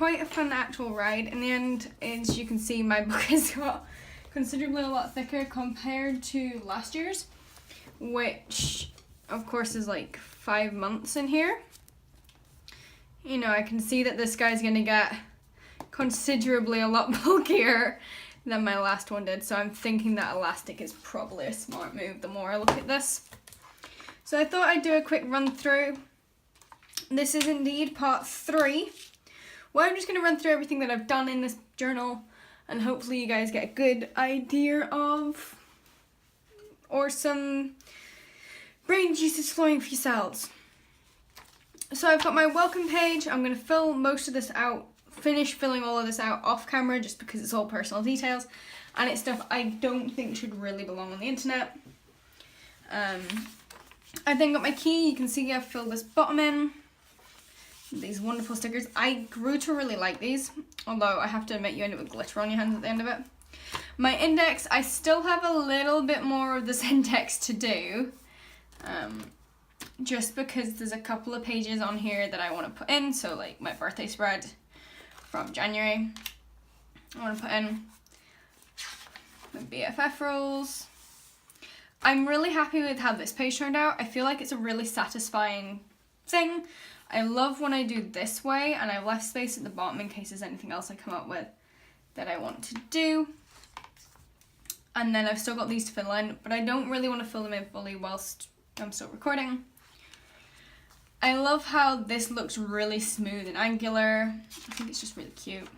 quite a fun actual ride. In the end, as you can see, my book has got considerably a lot thicker compared to last year's, which of course is like 5 months in here. You know, I can see that this guy's gonna get considerably a lot bulkier than my last one did, so I'm thinking that elastic is probably a smart move the more I look at this. So I thought I'd do a quick run through. This is indeed part 3, where I'm just going to run through everything that I've done in this journal, and hopefully you guys get a good idea of, or some brain juices flowing for yourselves. So I've got my welcome page. I'm going to fill most of this out, finish filling all of this out off camera, just because it's all personal details, and it's stuff I don't think should really belong on the internet. I then got my key. You can see I've filled this bottom in. These wonderful stickers. I grew to really like these, although I have to admit you end up with glitter on your hands at the end of it. My index, I still have a little bit more of this index to do, just because there's a couple of pages on here that I want to put in, so like my birthday spread from January, I want to put in my BFF rules. I'm really happy with how this page turned out. I feel like it's a really satisfying thing. I love when I do this way, and I've left space at the bottom in case there's anything else I come up with that I want to do. And then I've still got these to fill in, but I don't really want to fill them in fully whilst I'm still recording. I love how this looks really smooth and angular. I think it's just really cute.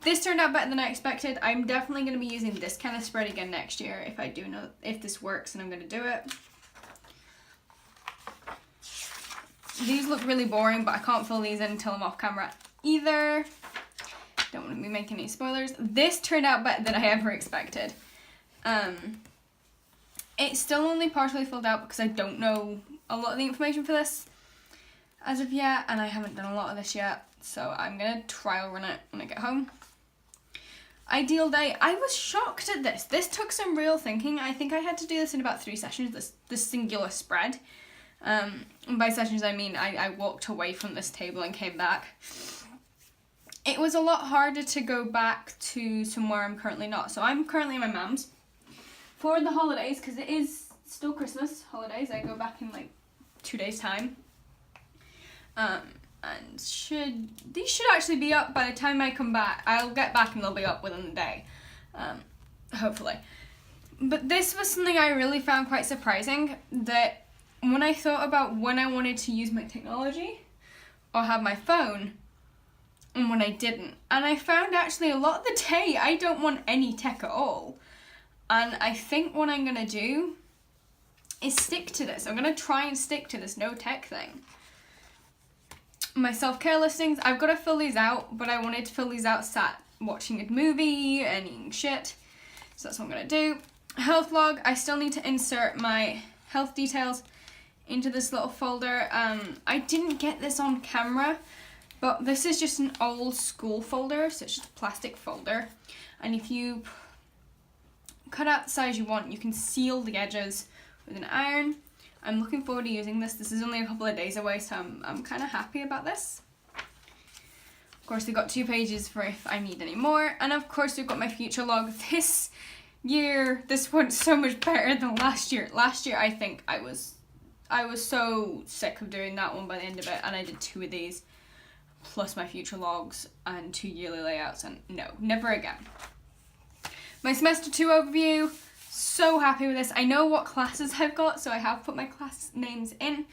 This turned out better than I expected. I'm definitely going to be using this kind of spread again next year if I do know if this works, and I'm going to do it. These look really boring, but I can't fill these in until I'm off camera either. Don't want to be making any spoilers. This turned out better than I ever expected. It's still only partially filled out because I don't know a lot of the information for this as of yet, and I haven't done a lot of this yet, so I'm going to trial run it when I get home. Ideal day. I was shocked at this. This took some real thinking. I think I had to do this in about 3 sessions, this singular spread. And by sessions I mean I walked away from this table and came back. It was a lot harder to go back to somewhere I'm currently not. So I'm currently in my mum's for the holidays, because it is still Christmas holidays. I go back in like 2 days time. And these should actually be up by the time I come back. I'll get back and they'll be up within the day, hopefully. But this was something I really found quite surprising, that when I thought about when I wanted to use my technology or have my phone, and when I didn't. And I found actually a lot of the day I don't want any tech at all. And I think what I'm going to do is stick to this. I'm going to try and stick to this no tech thing. My self-care listings, I've got to fill these out, but I wanted to fill these out sat watching a movie and eating shit. So that's what I'm going to do. Health log, I still need to insert my health details into this little folder. I didn't get this on camera, but this is just an old school folder, so it's just a plastic folder. And if you cut out the size you want, you can seal the edges with an iron. I'm looking forward to using this. This is only a couple of days away, so I'm kind of happy about this. Of course, we've got 2 pages for if I need any more. And of course, we've got my future log. This year, this went so much better than last year. Last year, I think I was so sick of doing that one by the end of it, and I did 2 of these, plus my future logs and 2 yearly layouts, and no, never again. My semester 2 overview, so happy with this. I know what classes I've got, so I have put my class names in.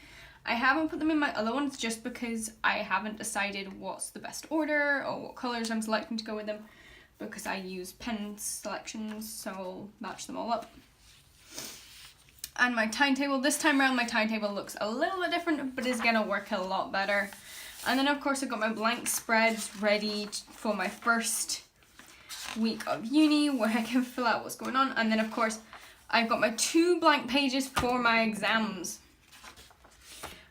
I haven't put them in my other ones just because I haven't decided what's the best order or what colours I'm selecting to go with them, because I use pen selections, so I'll match them all up. And my timetable, this time around my timetable looks a little bit different, but is going to work a lot better. And then of course I've got my blank spreads ready for my first week of uni, where I can fill out what's going on. And then of course I've got my 2 blank pages for my exams.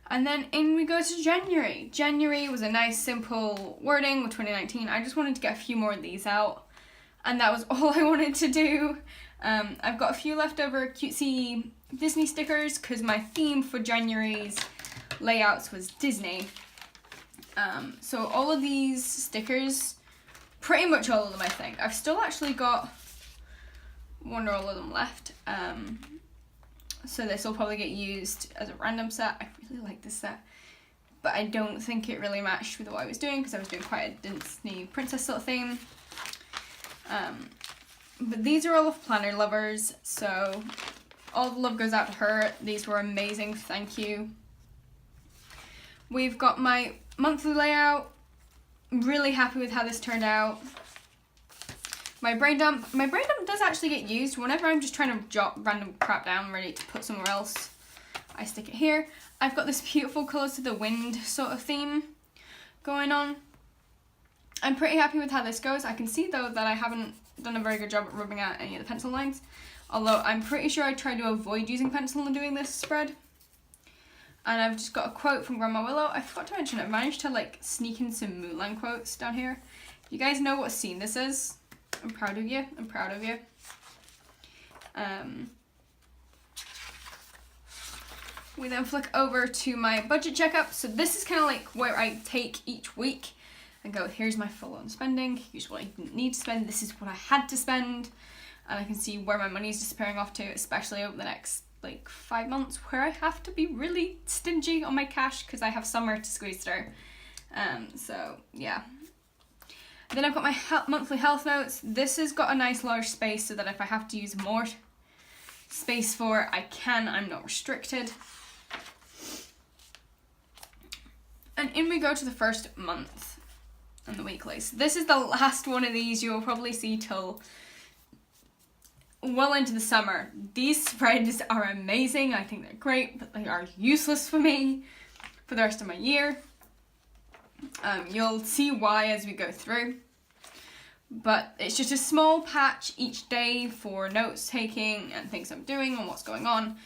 And then in we go to January. January was a nice simple wording with 2019. I just wanted to get a few more of these out, and that was all I wanted to do. I've got a few leftover cutesy Disney stickers because my theme for January's layouts was Disney. So all of these stickers, pretty much all of them I think. I've still actually got one or all of them left. So this will probably get used as a random set. I really like this set, but I don't think it really matched with what I was doing because I was doing quite a Disney princess sort of theme. But these are all of Planner Lovers, so all the love goes out to her. These were amazing, thank you. We've got my monthly layout. Really happy with how this turned out. My brain dump does actually get used whenever I'm just trying to jot random crap down ready to put somewhere else. I stick it here. I've got this beautiful Colours to the Wind sort of theme going on. I'm pretty happy with how this goes. I can see though that I haven't done a very good job at rubbing out any of the pencil lines. Although I'm pretty sure I tried to avoid using pencil when doing this spread. And I've just got a quote from Grandma Willow. I forgot to mention, I managed to like sneak in some Mulan quotes down here. You guys know what scene this is? I'm proud of you. I'm proud of you. We then flick over to my budget checkup. So this is kind of like where I take each week and go, here's my full-on spending. Here's what I didn't need to spend. This is what I had to spend. And I can see where my money is disappearing off to, especially over the next like 5 months where I have to be really stingy on my cash because I have summer to squeeze through. So yeah. Then I've got my monthly health notes. This has got a nice large space so that if I have to use more space for it, I can. I'm not restricted. And in we go to the first month and the weeklies. This is the last one of these you will probably see till well into the summer. These spreads are amazing. I think they're great, but they are useless for me for the rest of my year. You'll see why as we go through. But it's just a small patch each day for notes taking and things I'm doing and what's going on.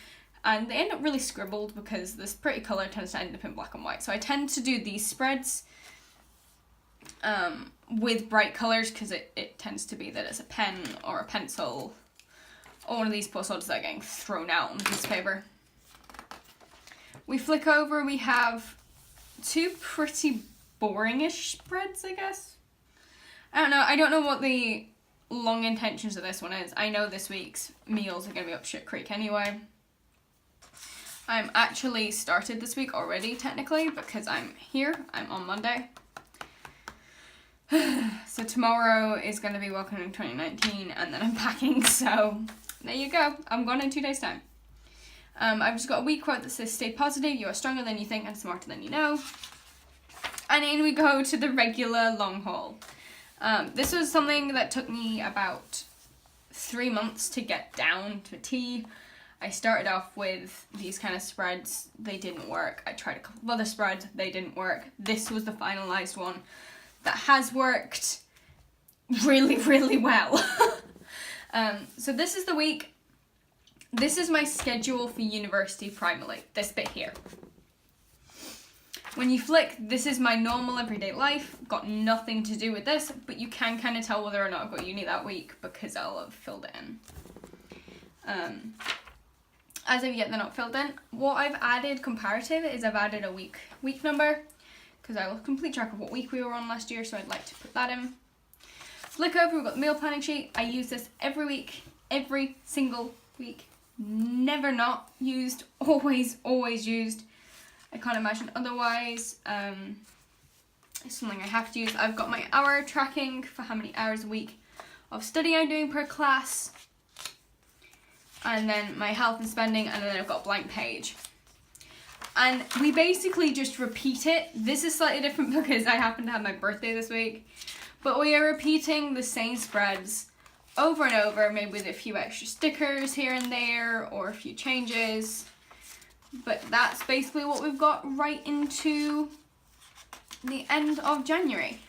And they end up really scribbled because this pretty colour tends to end up in black and white. So I tend to do these spreads with bright colours because it tends to be that it's a pen or a pencil or one of these postcards that are getting thrown out on the piece of paper. We flick over, we have two pretty boring-ish spreads, I guess. I don't know what the long intentions of this one is. I know this week's meals are going to be up shit creek anyway. I'm actually started this week already, technically, because I'm here. I'm on Monday. So tomorrow is going to be Welcome to 2019, and then I'm packing, so there you go. I'm gone in 2 days' time. I've just got a week quote that says, stay positive, you are stronger than you think and smarter than you know. And in we go to the regular long haul. This was something that took me about 3 months to get down to a T. I started off with these kind of spreads. They didn't work. I tried a couple of other spreads. They didn't work. This was the finalized one that has worked really, really well. So this is the week. This is my schedule for university primarily. This bit here. When you flick, this is my normal everyday life. Got nothing to do with this, but you can kind of tell whether or not I've got uni that week because I'll have filled it in. As of yet, they're not filled in. What I've added comparative is I've added a week number because I will complete track of what week we were on last year, so I'd like to put that in. Flick over, we've got the meal planning sheet. I use this every week, every single week. Never not used, always used. I can't imagine otherwise. It's something I have to use. I've got my hour tracking for how many hours a week of study I'm doing per class. And then my health and spending, and then I've got a blank page. And we basically just repeat it. This is slightly different because I happen to have my birthday this week. But we are repeating the same spreads over and over, maybe with a few extra stickers here and there, or a few changes. But that's basically what we've got right into the end of January.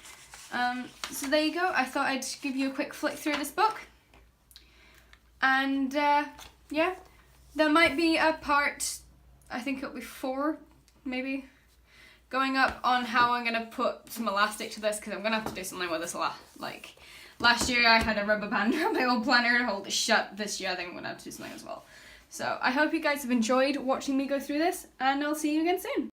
So there you go. I thought I'd give you a quick flick through this book. And yeah, there might be a part, I think it'll be 4, maybe, going up on how I'm going to put some elastic to this because I'm going to have to do something with this a lot. Like, last year I had a rubber band around my old planner to hold it shut. This year I think I'm going to have to do something as well. So I hope you guys have enjoyed watching me go through this, and I'll see you again soon.